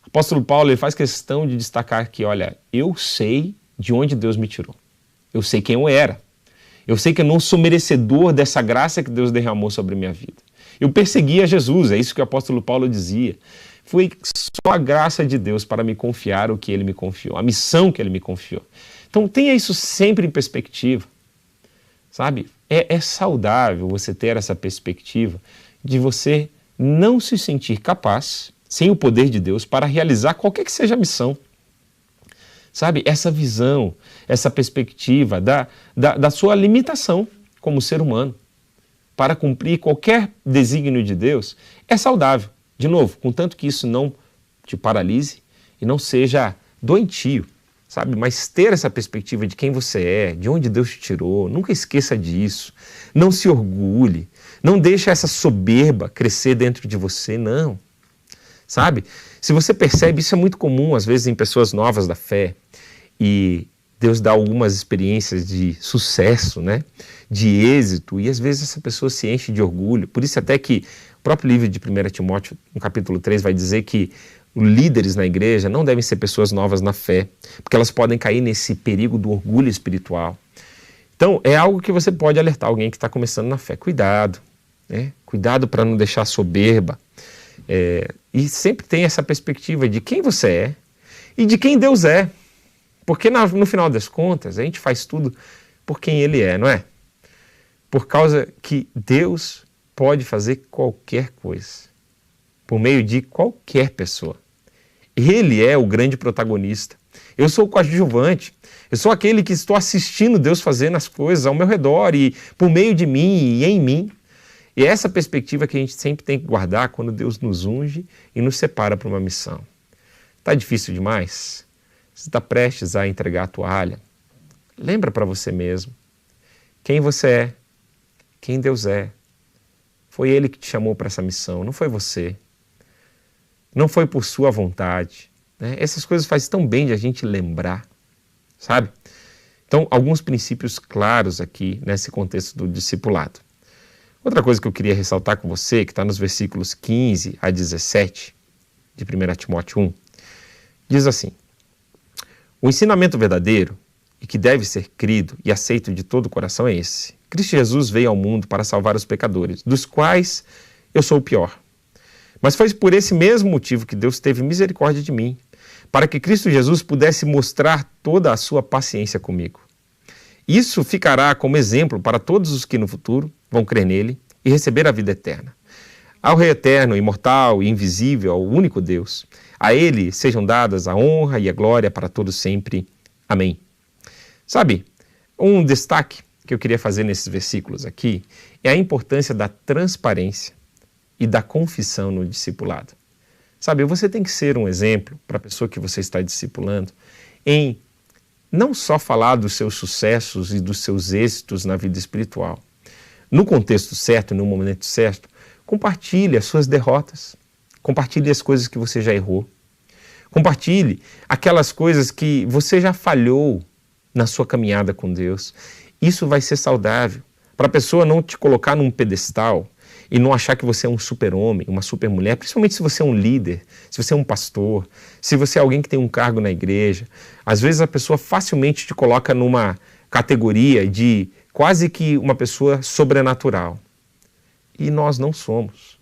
O apóstolo Paulo ele faz questão de destacar que, olha, eu sei de onde Deus me tirou. Eu sei quem eu era. Eu sei que eu não sou merecedor dessa graça que Deus derramou sobre a minha vida. Eu perseguia Jesus, é isso que o apóstolo Paulo dizia. Foi só a graça de Deus para me confiar o que Ele me confiou, a missão que Ele me confiou. Então tenha isso sempre em perspectiva, sabe? É saudável você ter essa perspectiva de você não se sentir capaz, sem o poder de Deus, para realizar qualquer que seja a missão. Sabe, essa visão, essa perspectiva da sua limitação como ser humano para cumprir qualquer desígnio de Deus é saudável. De novo, contanto que isso não te paralise e não seja doentio sabe? Mas ter essa perspectiva de quem você é, de onde Deus te tirou, nunca esqueça disso. Não se orgulhe, não deixe essa soberba crescer dentro de você, não. Sabe? Se você percebe, isso é muito comum às vezes em pessoas novas da fé, e Deus dá algumas experiências de sucesso, né? De êxito, e às vezes essa pessoa se enche de orgulho. Por isso até que o próprio livro de 1 Timóteo, no capítulo 3, vai dizer que líderes na igreja não devem ser pessoas novas na fé, porque elas podem cair nesse perigo do orgulho espiritual. Então, é algo que você pode alertar alguém que está começando na fé. Cuidado, né? Cuidado para não deixar soberba. E sempre tem essa perspectiva de quem você é e de quem Deus é. Porque no final das contas, a gente faz tudo por quem Ele é, não é? Por causa que Deus pode fazer qualquer coisa, por meio de qualquer pessoa. Ele é o grande protagonista. Eu sou o coadjuvante. Eu sou aquele que estou assistindo Deus fazendo as coisas ao meu redor e por meio de mim e em mim. E é essa perspectiva que a gente sempre tem que guardar quando Deus nos unge e nos separa para uma missão. Está difícil demais? Você está prestes a entregar a toalha? Lembra para você mesmo quem você é, quem Deus é. Foi Ele que te chamou para essa missão, não foi você. Não foi por sua vontade, né? Essas coisas fazem tão bem de a gente lembrar, sabe? Então, alguns princípios claros aqui nesse contexto do discipulado. Outra coisa que eu queria ressaltar com você, que está nos versículos 15 a 17 de 1 Timóteo 1, diz assim: o ensinamento verdadeiro e que deve ser crido e aceito de todo o coração é esse. Cristo Jesus veio ao mundo para salvar os pecadores, dos quais eu sou o pior. Mas foi por esse mesmo motivo que Deus teve misericórdia de mim, para que Cristo Jesus pudesse mostrar toda a sua paciência comigo. Isso ficará como exemplo para todos os que no futuro vão crer nele e receber a vida eterna. Ao Rei eterno, imortal e invisível, ao único Deus, a Ele sejam dadas a honra e a glória para todos sempre. Amém. Sabe, um destaque que eu queria fazer nesses versículos aqui é a importância da transparência e da confissão no discipulado. Sabe, você tem que ser um exemplo para a pessoa que você está discipulando em não só falar dos seus sucessos e dos seus êxitos na vida espiritual. No contexto certo, no momento certo, compartilhe as suas derrotas, compartilhe as coisas que você já errou, compartilhe aquelas coisas que você já falhou na sua caminhada com Deus. Isso vai ser saudável, para a pessoa não te colocar num pedestal e não achar que você é um super-homem, uma super-mulher, principalmente se você é um líder, se você é um pastor, se você é alguém que tem um cargo na igreja. Às vezes a pessoa facilmente te coloca numa categoria de quase que uma pessoa sobrenatural. E nós não somos.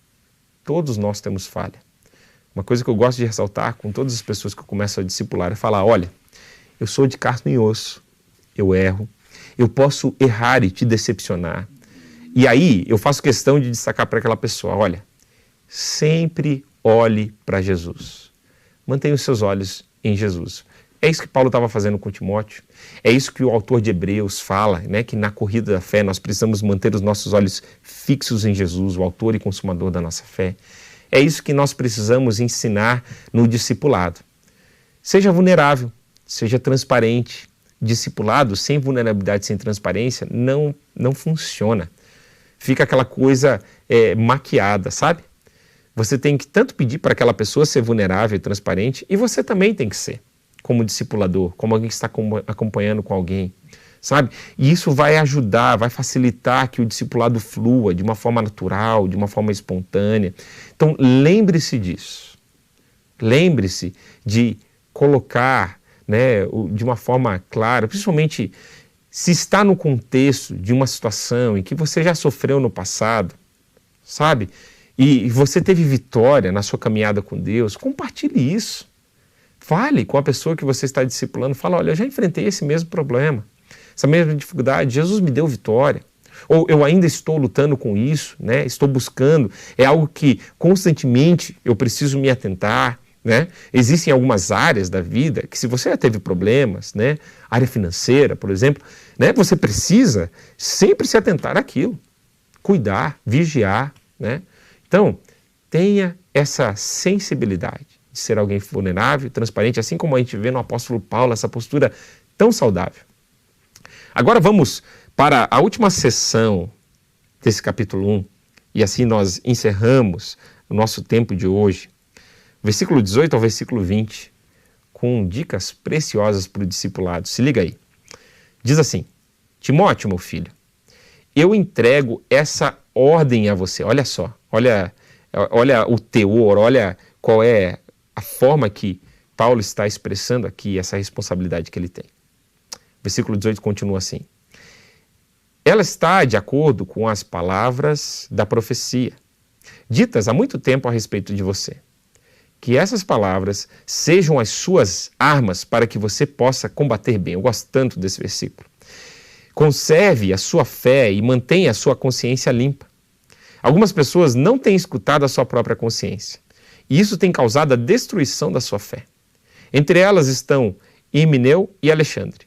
Todos nós temos falha. Uma coisa que eu gosto de ressaltar com todas as pessoas que eu começo a discipular é falar: olha, eu sou de carne e osso, eu erro, eu posso errar e te decepcionar. E aí eu faço questão de destacar para aquela pessoa: olha, sempre olhe para Jesus. Mantenha os seus olhos em Jesus. É isso que Paulo estava fazendo com Timóteo. É isso que o autor de Hebreus fala, né? Que na corrida da fé nós precisamos manter os nossos olhos fixos em Jesus, o autor e consumador da nossa fé. É isso que nós precisamos ensinar no discipulado. Seja vulnerável, seja transparente. Discipulado sem vulnerabilidade, sem transparência, não funciona. Fica aquela coisa maquiada, sabe? Você tem que tanto pedir para aquela pessoa ser vulnerável e transparente, e você também tem que ser, como discipulador, como alguém que está acompanhando com alguém, sabe? E isso vai ajudar, vai facilitar que o discipulado flua de uma forma natural, de uma forma espontânea. Então, lembre-se disso. Lembre-se de colocar, né, de uma forma clara, principalmente se está no contexto de uma situação em que você já sofreu no passado, sabe? E você teve vitória na sua caminhada com Deus, compartilhe isso. Fale com a pessoa que você está discipulando, fala: olha, eu já enfrentei esse mesmo problema, essa mesma dificuldade, Jesus me deu vitória. Ou eu ainda estou lutando com isso, né? Estou buscando, é algo que constantemente eu preciso me atentar, né? Existem algumas áreas da vida que, se você já teve problemas, né? Área financeira, por exemplo, né? Você precisa sempre se atentar àquilo, cuidar, vigiar, né? Então, tenha essa sensibilidade de ser alguém vulnerável, transparente, assim como a gente vê no apóstolo Paulo, essa postura tão saudável. Agora vamos para a última sessão desse capítulo 1, e assim nós encerramos o nosso tempo de hoje, versículo 18 ao versículo 20, com dicas preciosas para o discipulado. Se liga aí. Diz assim: Timóteo, meu filho, eu entrego essa ordem a você. Olha só, olha o teor, olha qual é a forma que Paulo está expressando aqui, essa responsabilidade que ele tem. Versículo 18 continua assim: ela está de acordo com as palavras da profecia, ditas há muito tempo a respeito de você. Que essas palavras sejam as suas armas para que você possa combater bem. Eu gosto tanto desse versículo. Conserve a sua fé e mantenha a sua consciência limpa. Algumas pessoas não têm escutado a sua própria consciência, e isso tem causado a destruição da sua fé. Entre elas estão Himeneu e Alexandre,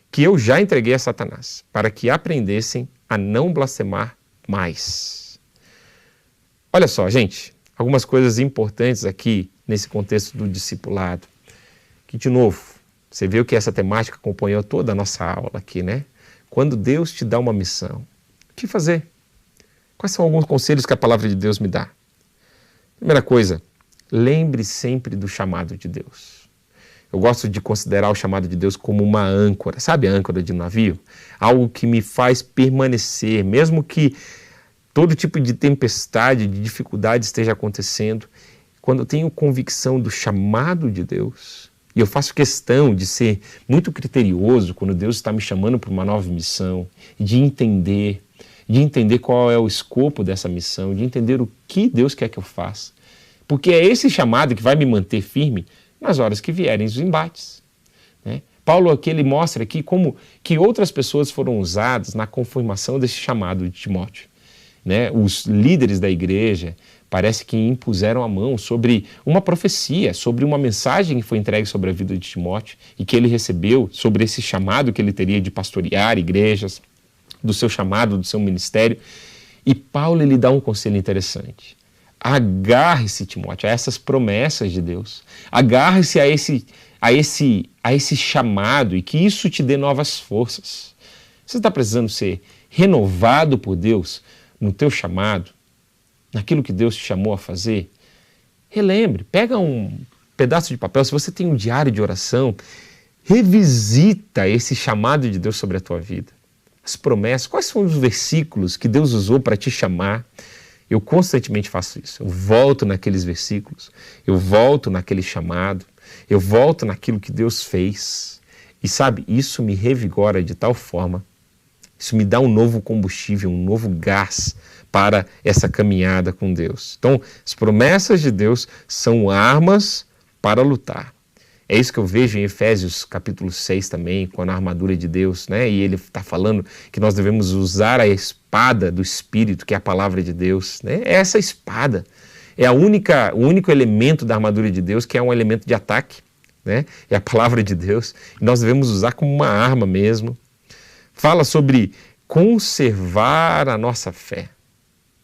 que eu já entreguei a Satanás, para que aprendessem a não blasfemar mais. Olha só, gente, algumas coisas importantes aqui nesse contexto do discipulado, que, de novo, você viu que essa temática acompanhou toda a nossa aula aqui, né? Quando Deus te dá uma missão, o que fazer? Quais são alguns conselhos que a palavra de Deus me dá? Primeira coisa, lembre sempre do chamado de Deus. Eu gosto de considerar o chamado de Deus como uma âncora, sabe a âncora de um navio? Algo que me faz permanecer, mesmo que todo tipo de tempestade, de dificuldade esteja acontecendo. Quando eu tenho convicção do chamado de Deus, e eu faço questão de ser muito criterioso quando Deus está me chamando para uma nova missão, de entender qual é o escopo dessa missão, de entender o que Deus quer que eu faça. Porque é esse chamado que vai me manter firme nas horas que vierem os embates, né? Paulo aqui ele mostra aqui como que outras pessoas foram usadas na confirmação desse chamado de Timóteo, né? Os líderes da igreja parece que impuseram a mão sobre uma profecia, sobre uma mensagem que foi entregue sobre a vida de Timóteo e que ele recebeu sobre esse chamado que ele teria de pastorear igrejas, do seu chamado, do seu ministério. E Paulo ele dá um conselho interessante. Agarre-se, Timóteo, a essas promessas de Deus. Agarre-se a esse chamado e que isso te dê novas forças. Você está precisando ser renovado por Deus no teu chamado, naquilo que Deus te chamou a fazer? Relembre, pega um pedaço de papel, se você tem um diário de oração, revisita esse chamado de Deus sobre a tua vida. As promessas, quais são os versículos que Deus usou para te chamar? Eu constantemente faço isso, eu volto naqueles versículos, eu volto naquele chamado, eu volto naquilo que Deus fez. E sabe, isso me revigora de tal forma, isso me dá um novo combustível, um novo gás para essa caminhada com Deus. Então, as promessas de Deus são armas para lutar. É isso que eu vejo em Efésios capítulo 6 também, com a armadura de Deus, né? E ele está falando que nós devemos usar a espada do Espírito, que é a palavra de Deus, né? É essa espada. É o único elemento da armadura de Deus que é um elemento de ataque, né? É a palavra de Deus. E nós devemos usar como uma arma mesmo. Fala sobre conservar a nossa fé.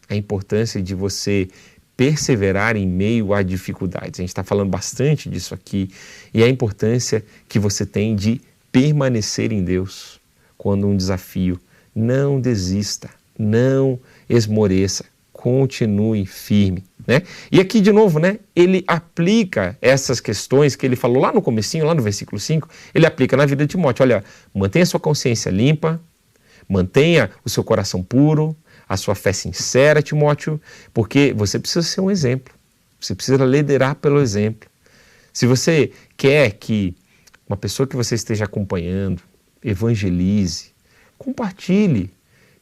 A importância de você perseverar em meio a dificuldades. A gente está falando bastante disso aqui. E a importância que você tem de permanecer em Deus quando um desafio. Não desista, não esmoreça, continue firme, né? E aqui de novo, né? Ele aplica essas questões que ele falou lá no comecinho, lá no versículo 5, ele aplica na vida de Timóteo. Olha, mantenha a sua consciência limpa, mantenha o seu coração puro, a sua fé sincera, Timóteo, porque você precisa ser um exemplo. Você precisa liderar pelo exemplo. Se você quer que uma pessoa que você esteja acompanhando evangelize, compartilhe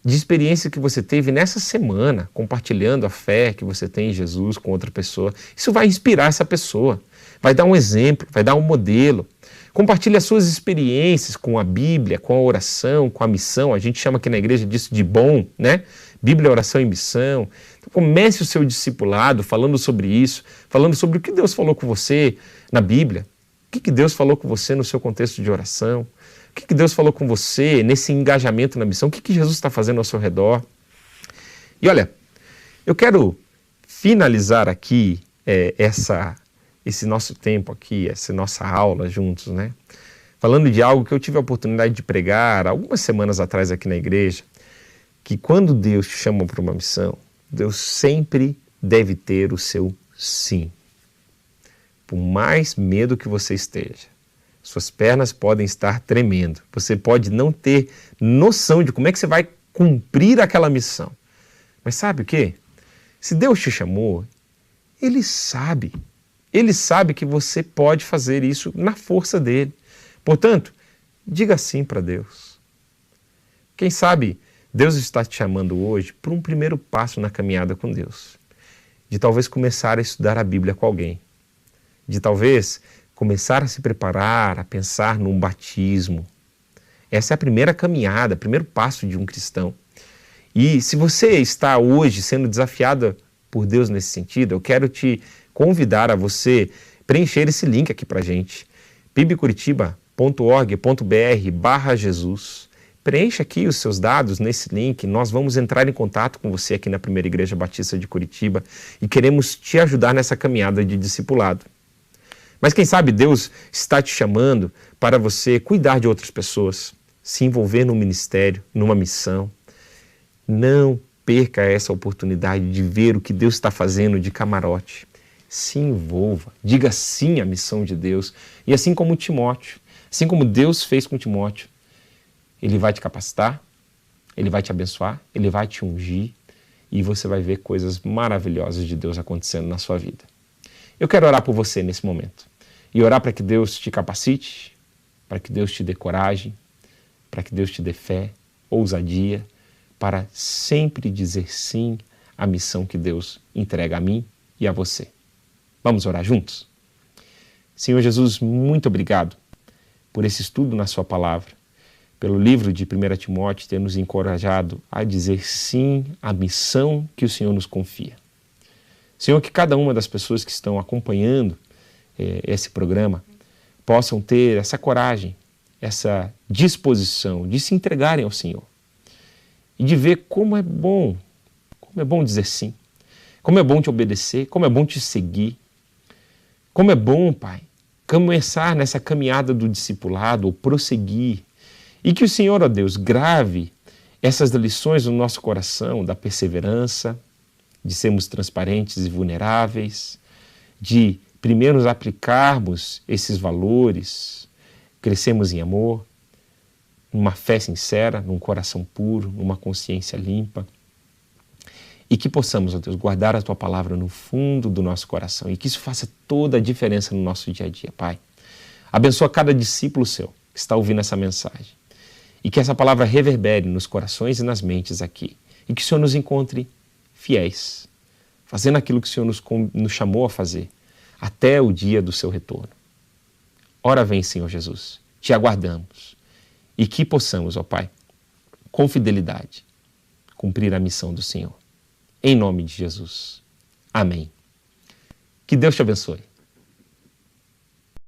de experiência que você teve nessa semana, compartilhando a fé que você tem em Jesus com outra pessoa. Isso vai inspirar essa pessoa, vai dar um exemplo, vai dar um modelo. Compartilhe as suas experiências com a Bíblia, com a oração, com a missão. A gente chama aqui na igreja disso de bom, né? Bíblia, oração e missão. Então, comece o seu discipulado falando sobre isso, falando sobre o que Deus falou com você na Bíblia, o que Deus falou com você no seu contexto de oração, o que Deus falou com você nesse engajamento na missão, o que Jesus está fazendo ao seu redor. E olha, eu quero finalizar aqui esse nosso tempo aqui, essa nossa aula juntos, né? Falando de algo que eu tive a oportunidade de pregar algumas semanas atrás aqui na igreja, que quando Deus te chama para uma missão, Deus sempre deve ter o seu sim. Por mais medo que você esteja, suas pernas podem estar tremendo, você pode não ter noção de como é que você vai cumprir aquela missão. Mas sabe o quê? Se Deus te chamou, Ele sabe que você pode fazer isso na força dele. Portanto, diga sim para Deus. Quem sabe Deus está te chamando hoje para um primeiro passo na caminhada com Deus. De talvez começar a estudar a Bíblia com alguém. De talvez começar a se preparar, a pensar num batismo. Essa é a primeira caminhada, o primeiro passo de um cristão. E se você está hoje sendo desafiada por Deus nesse sentido, eu quero te convidar a você preencher esse link aqui para a gente. pibcuritiba.org.br/Jesus. Preencha aqui os seus dados nesse link, nós vamos entrar em contato com você aqui na Primeira Igreja Batista de Curitiba e queremos te ajudar nessa caminhada de discipulado. Mas quem sabe Deus está te chamando para você cuidar de outras pessoas, se envolver num ministério, numa missão. Não perca essa oportunidade de ver o que Deus está fazendo de camarote. Se envolva, diga sim à missão de Deus. E assim como Timóteo, assim como Deus fez com Timóteo, Ele vai te capacitar, Ele vai te abençoar, Ele vai te ungir e você vai ver coisas maravilhosas de Deus acontecendo na sua vida. Eu quero orar por você nesse momento e orar para que Deus te capacite, para que Deus te dê coragem, para que Deus te dê fé, ousadia, para sempre dizer sim à missão que Deus entrega a mim e a você. Vamos orar juntos? Senhor Jesus, muito obrigado por esse estudo na sua palavra, pelo livro de 1 Timóteo ter nos encorajado a dizer sim à missão que o Senhor nos confia. Senhor, que cada uma das pessoas que estão acompanhando esse programa possam ter essa coragem, essa disposição de se entregarem ao Senhor e de ver como é bom dizer sim, como é bom te obedecer, como é bom te seguir, como é bom, Pai, começar nessa caminhada do discipulado ou prosseguir e que o Senhor, ó Deus, grave essas lições no nosso coração da perseverança, de sermos transparentes e vulneráveis, de primeiro nos aplicarmos esses valores, crescermos em amor, numa fé sincera, num coração puro, numa consciência limpa, e que possamos, ó Deus, guardar a Tua palavra no fundo do nosso coração e que isso faça toda a diferença no nosso dia a dia, Pai. Abençoa cada discípulo seu que está ouvindo essa mensagem e que essa palavra reverbere nos corações e nas mentes aqui e que o Senhor nos encontre fiéis, fazendo aquilo que o Senhor nos chamou a fazer até o dia do seu retorno. Ora vem, Senhor Jesus, te aguardamos e que possamos, ó Pai, com fidelidade, cumprir a missão do Senhor. Em nome de Jesus. Amém. Que Deus te abençoe.